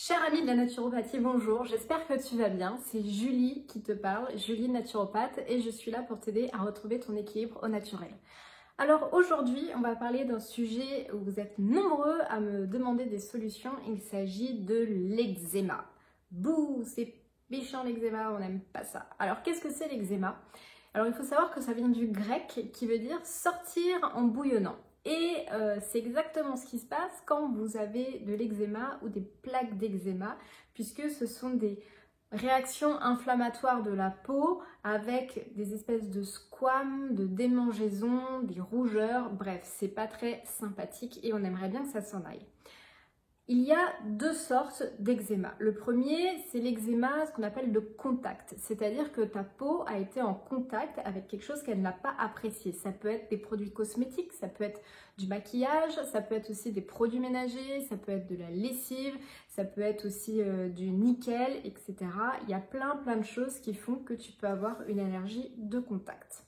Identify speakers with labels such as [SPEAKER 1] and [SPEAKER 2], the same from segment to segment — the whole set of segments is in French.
[SPEAKER 1] Chère amie de la naturopathie, bonjour, j'espère que tu vas bien. C'est Julie qui te parle, Julie naturopathe, et je suis là pour t'aider à retrouver ton équilibre au naturel. Alors aujourd'hui, on va parler d'un sujet où vous êtes nombreux à me demander des solutions. Il s'agit de l'eczéma. Bouh, c'est méchant l'eczéma, on n'aime pas ça. Alors qu'est-ce que c'est l'eczéma? Alors il faut savoir que ça vient du grec qui veut dire sortir en bouillonnant. Et c'est exactement ce qui se passe quand vous avez de l'eczéma ou des plaques d'eczéma, puisque ce sont des réactions inflammatoires de la peau avec des espèces de squames, de démangeaisons, des rougeurs, bref, c'est pas très sympathique et on aimerait bien que ça s'en aille. Il y a deux sortes d'eczéma. Le premier, c'est l'eczéma, ce qu'on appelle de contact, c'est-à-dire que ta peau a été en contact avec quelque chose qu'elle n'a pas apprécié. Ça peut être des produits cosmétiques, ça peut être du maquillage, ça peut être aussi des produits ménagers, ça peut être de la lessive, ça peut être aussi du nickel, etc. Il y a plein de choses qui font que tu peux avoir une allergie de contact.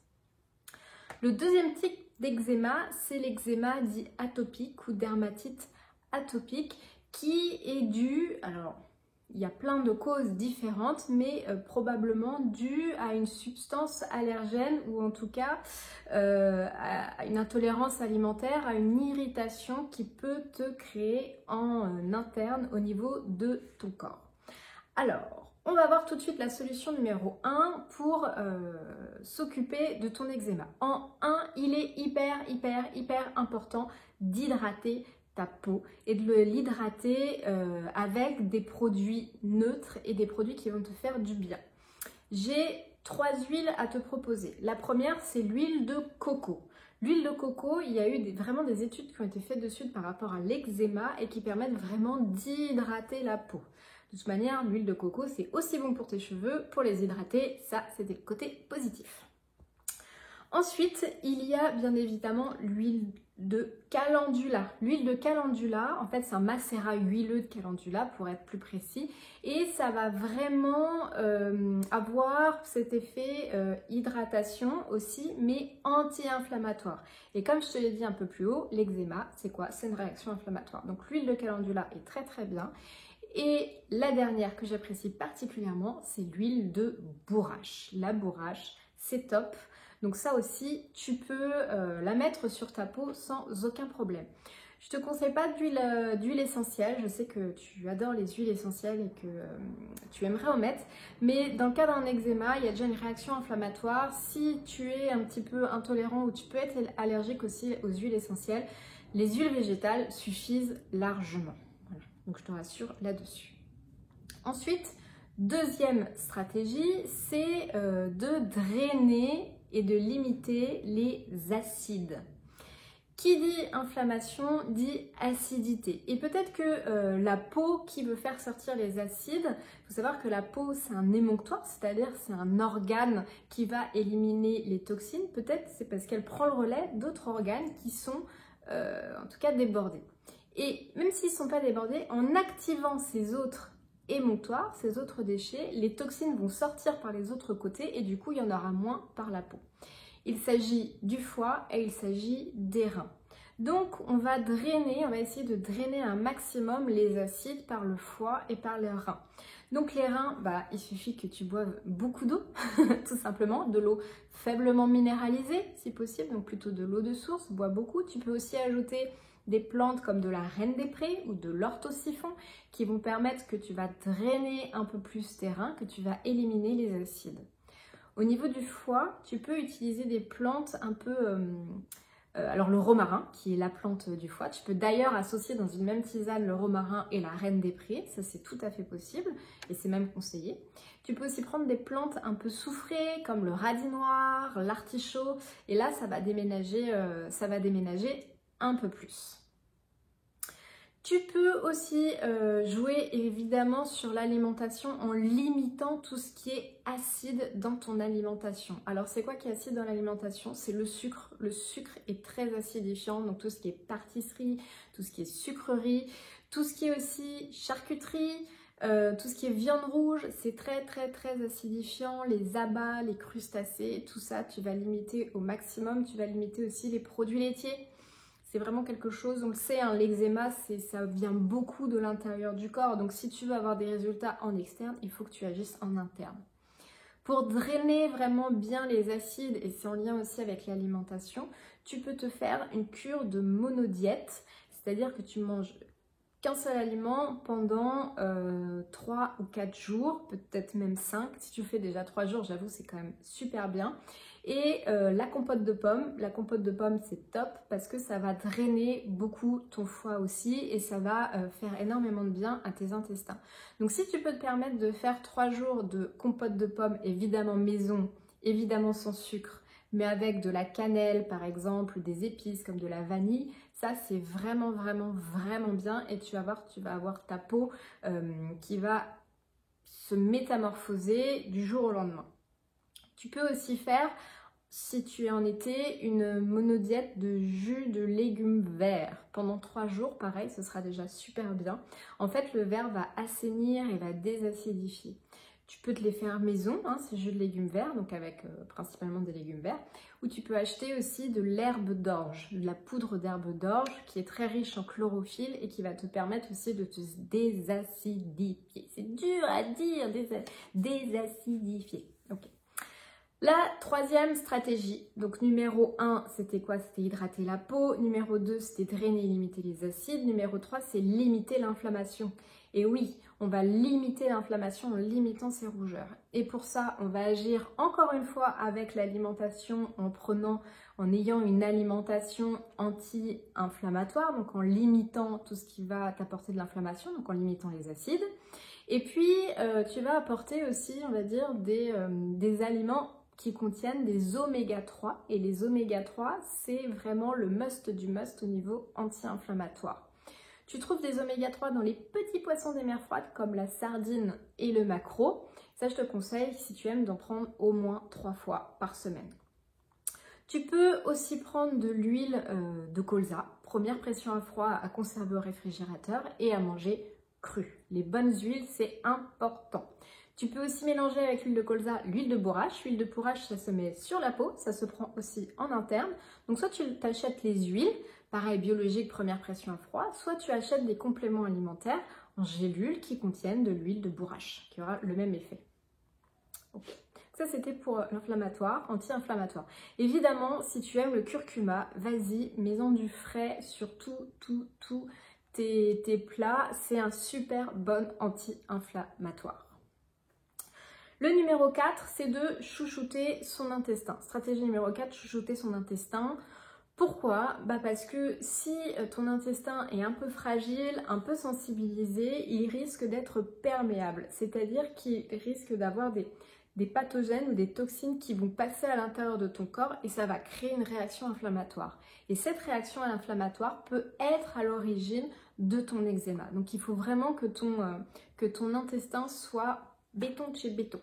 [SPEAKER 1] Le deuxième type d'eczéma, c'est l'eczéma dit atopique ou dermatite atopique qui est dû, alors il y a plein de causes différentes, mais probablement dû à une substance allergène ou en tout cas à une intolérance alimentaire, à une irritation qui peut te créer en interne au niveau de ton corps. Alors, on va voir tout de suite la solution numéro 1 pour s'occuper de ton eczéma. En 1, il est hyper important d'hydrater ta peau et de l'hydrater avec des produits neutres et des produits qui vont te faire du bien. J'ai 3 huiles à te proposer. La première, c'est l'huile de coco. L'huile de coco, il y a eu vraiment des études qui ont été faites dessus par rapport à l'eczéma et qui permettent vraiment d'hydrater la peau. De toute manière, l'huile de coco, c'est aussi bon pour tes cheveux, pour les hydrater, ça c'était le côté positif. Ensuite, il y a bien évidemment l'huile de calendula. L'huile de calendula, en fait, c'est un macérat huileux de calendula pour être plus précis. Et ça va vraiment avoir cet effet hydratation aussi, mais anti-inflammatoire. Et comme je te l'ai dit un peu plus haut, l'eczéma, c'est quoi? C'est une réaction inflammatoire. Donc l'huile de calendula est très bien. Et la dernière que j'apprécie particulièrement, c'est l'huile de bourrache. La bourrache, c'est top. Donc ça aussi, tu peux la mettre sur ta peau sans aucun problème. Je ne te conseille pas d'huile essentielle. Je sais que tu adores les huiles essentielles et que tu aimerais en mettre. Mais dans le cas d'un eczéma, il y a déjà une réaction inflammatoire. Si tu es un petit peu intolérant ou tu peux être allergique aussi aux huiles essentielles, les huiles végétales suffisent largement. Voilà. Donc je te rassure là-dessus. Ensuite, deuxième stratégie, c'est de drainer et de limiter les acides. Qui dit inflammation dit acidité. Et peut-être que la peau qui veut faire sortir les acides, il faut savoir que la peau c'est un émonctoire, c'est-à-dire c'est un organe qui va éliminer les toxines. Peut-être c'est parce qu'elle prend le relais d'autres organes qui sont en tout cas débordés. Et même s'ils ne sont pas débordés, en activant ces autres émonctoires, ces autres déchets, les toxines vont sortir par les autres côtés et du coup il y en aura moins par la peau. Il s'agit du foie et il s'agit des reins. Donc on va essayer de drainer un maximum les acides par le foie et par les reins. Donc les reins, il suffit que tu boives beaucoup d'eau, tout simplement, de l'eau faiblement minéralisée si possible, donc plutôt de l'eau de source, bois beaucoup. Tu peux aussi ajouter des plantes comme de la reine des prés ou de l'orthosiphon qui vont permettre que tu vas drainer un peu plus tes reins, que tu vas éliminer les acides. Au niveau du foie, tu peux utiliser des plantes un peu... alors le romarin, qui est la plante du foie. Tu peux d'ailleurs associer dans une même tisane le romarin et la reine des prés. Ça, c'est tout à fait possible et c'est même conseillé. Tu peux aussi prendre des plantes un peu soufrées comme le radis noir, l'artichaut. Et là, ça va déménager un peu plus. Tu peux aussi jouer évidemment sur l'alimentation en limitant tout ce qui est acide dans ton alimentation. Alors c'est quoi qui est acide dans l'alimentation? C'est le sucre. Le sucre est très acidifiant, donc tout ce qui est pâtisserie, tout ce qui est sucrerie, tout ce qui est aussi charcuterie, tout ce qui est viande rouge, c'est très acidifiant. Les abats, les crustacés, tout ça tu vas limiter au maximum. Tu vas limiter aussi les produits laitiers. c'est vraiment quelque chose, on le sait, hein, l'eczéma, ça vient beaucoup de l'intérieur du corps. Donc si tu veux avoir des résultats en externe, il faut que tu agisses en interne. Pour drainer vraiment bien les acides, et c'est en lien aussi avec l'alimentation, tu peux te faire une cure de monodiète, c'est-à-dire que tu manges qu'un seul aliment pendant 3 ou 4 jours, peut-être même 5. Si tu fais déjà 3 jours, j'avoue, c'est quand même super bien. Et la compote de pommes, c'est top parce que ça va drainer beaucoup ton foie aussi et ça va faire énormément de bien à tes intestins. Donc si tu peux te permettre de faire 3 jours de compote de pommes, évidemment maison, évidemment sans sucre, mais avec de la cannelle par exemple, des épices comme de la vanille, ça c'est vraiment bien et tu vas avoir ta peau qui va se métamorphoser du jour au lendemain. Tu peux aussi faire, si tu es en été, une monodiète de jus de légumes verts. Pendant 3 jours, pareil, ce sera déjà super bien. En fait, le vert va assainir et va désacidifier. Tu peux te les faire maison, hein, ces jus de légumes verts, donc avec principalement des légumes verts. Ou tu peux acheter aussi de l'herbe d'orge, de la poudre d'herbe d'orge qui est très riche en chlorophylle et qui va te permettre aussi de te désacidifier. C'est dur à dire, désacidifier. Ok. La troisième stratégie, donc numéro 1, c'était quoi? C'était hydrater la peau. Numéro 2, c'était drainer et limiter les acides. Numéro 3, c'est limiter l'inflammation. Et oui, on va limiter l'inflammation en limitant ces rougeurs. Et pour ça, on va agir encore une fois avec l'alimentation en ayant une alimentation anti-inflammatoire, donc en limitant tout ce qui va t'apporter de l'inflammation, donc en limitant les acides. Et puis, tu vas apporter aussi, on va dire, des aliments qui contiennent des oméga 3 et les oméga 3 c'est vraiment le must du must au niveau anti-inflammatoire. Tu trouves des oméga 3 dans les petits poissons des mers froides comme la sardine et le maquereau. Ça je te conseille si tu aimes d'en prendre au moins 3 fois par semaine. Tu peux aussi prendre de l'huile de colza, première pression à froid à conserver au réfrigérateur et à manger cru. Les bonnes huiles c'est important. Tu peux aussi mélanger avec l'huile de colza l'huile de bourrache. L'huile de bourrache, ça se met sur la peau, ça se prend aussi en interne. Donc soit tu t'achètes les huiles, pareil biologique, première pression à froid, soit tu achètes des compléments alimentaires en gélules qui contiennent de l'huile de bourrache, qui aura le même effet. Okay. Ça c'était pour l'inflammatoire, anti-inflammatoire. Évidemment, si tu aimes le curcuma, vas-y, mets-en du frais sur tous tes plats. C'est un super bon anti-inflammatoire. Le numéro 4, c'est de chouchouter son intestin. Stratégie numéro 4, chouchouter son intestin. Pourquoi? Parce que si ton intestin est un peu fragile, un peu sensibilisé, il risque d'être perméable. C'est-à-dire qu'il risque d'avoir des pathogènes ou des toxines qui vont passer à l'intérieur de ton corps et ça va créer une réaction inflammatoire. Et cette réaction inflammatoire peut être à l'origine de ton eczéma. Donc il faut vraiment que ton intestin soit béton de chez béton.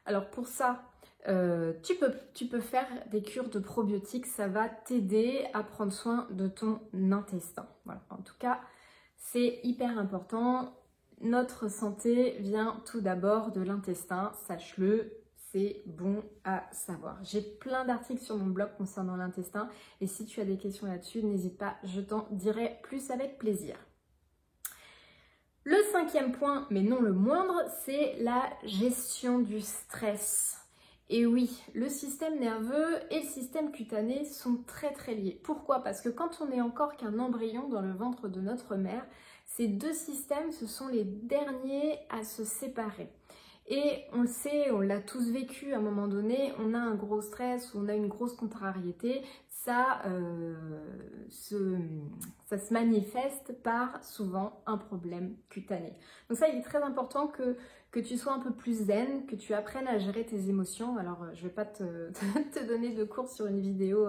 [SPEAKER 1] Alors pour ça, tu peux faire des cures de probiotiques, ça va t'aider à prendre soin de ton intestin. Voilà. En tout cas, c'est hyper important. Notre santé vient tout d'abord de l'intestin, sache-le, c'est bon à savoir. J'ai plein d'articles sur mon blog concernant l'intestin et si tu as des questions là-dessus, n'hésite pas, je t'en dirai plus avec plaisir. Le 5e point, mais non le moindre, c'est la gestion du stress. Et oui, le système nerveux et le système cutané sont très liés. Pourquoi? Parce que quand on n'est encore qu'un embryon dans le ventre de notre mère, ces deux systèmes, ce sont les derniers à se séparer. Et on le sait, on l'a tous vécu à un moment donné, on a un gros stress, on a une grosse contrariété, ça se manifeste par souvent un problème cutané. Donc ça, il est très important que tu sois un peu plus zen, que tu apprennes à gérer tes émotions. Alors, je ne vais pas te donner de cours sur une vidéo,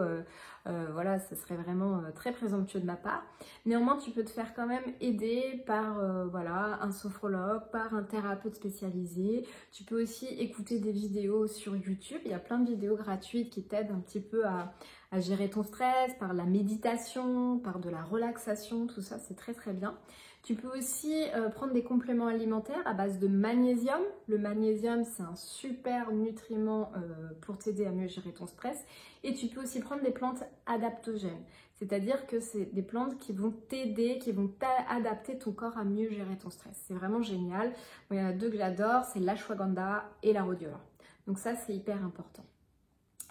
[SPEAKER 1] voilà, ce serait vraiment très présomptueux de ma part. Néanmoins, tu peux te faire quand même aider par voilà, un sophrologue, par un thérapeute spécialisé. Tu peux aussi écouter des vidéos sur YouTube. Il y a plein de vidéos gratuites qui t'aident un petit peu à gérer ton stress, par la méditation, par de la relaxation, tout ça, c'est très bien. Tu peux aussi prendre des compléments alimentaires à base de magnésium. Le magnésium, c'est un super nutriment pour t'aider à mieux gérer ton stress. Et tu peux aussi prendre des plantes adaptogènes. C'est-à-dire que c'est des plantes qui vont t'aider, qui vont adapter ton corps à mieux gérer ton stress. C'est vraiment génial. Bon, il y en a deux que j'adore, c'est l'ashwagandha et la rhodiola. Donc ça, c'est hyper important.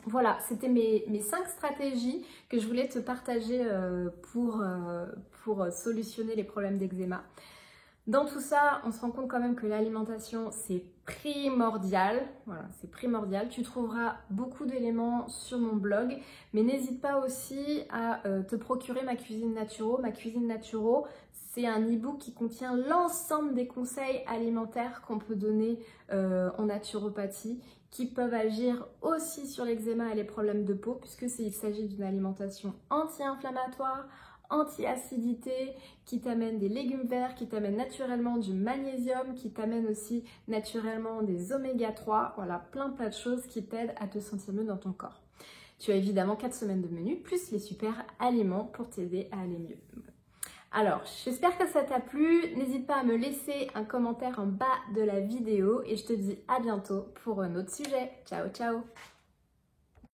[SPEAKER 1] Voilà, c'était mes 5 stratégies que je voulais te partager pour solutionner les problèmes d'eczéma. Dans tout ça, on se rend compte quand même que l'alimentation, c'est primordial. Voilà, c'est primordial. Tu trouveras beaucoup d'éléments sur mon blog, mais n'hésite pas aussi à te procurer ma cuisine naturo. Ma cuisine naturo, c'est un e-book qui contient l'ensemble des conseils alimentaires qu'on peut donner en naturopathie, qui peuvent agir aussi sur l'eczéma et les problèmes de peau, puisqu'il s'agit d'une alimentation anti-inflammatoire, anti-acidité, qui t'amène des légumes verts, qui t'amène naturellement du magnésium, qui t'amène aussi naturellement des oméga 3, voilà, plein de choses qui t'aident à te sentir mieux dans ton corps. Tu as évidemment 4 semaines de menu, plus les super aliments pour t'aider à aller mieux. Alors, j'espère que ça t'a plu, n'hésite pas à me laisser un commentaire en bas de la vidéo et je te dis à bientôt pour un autre sujet. Ciao, ciao!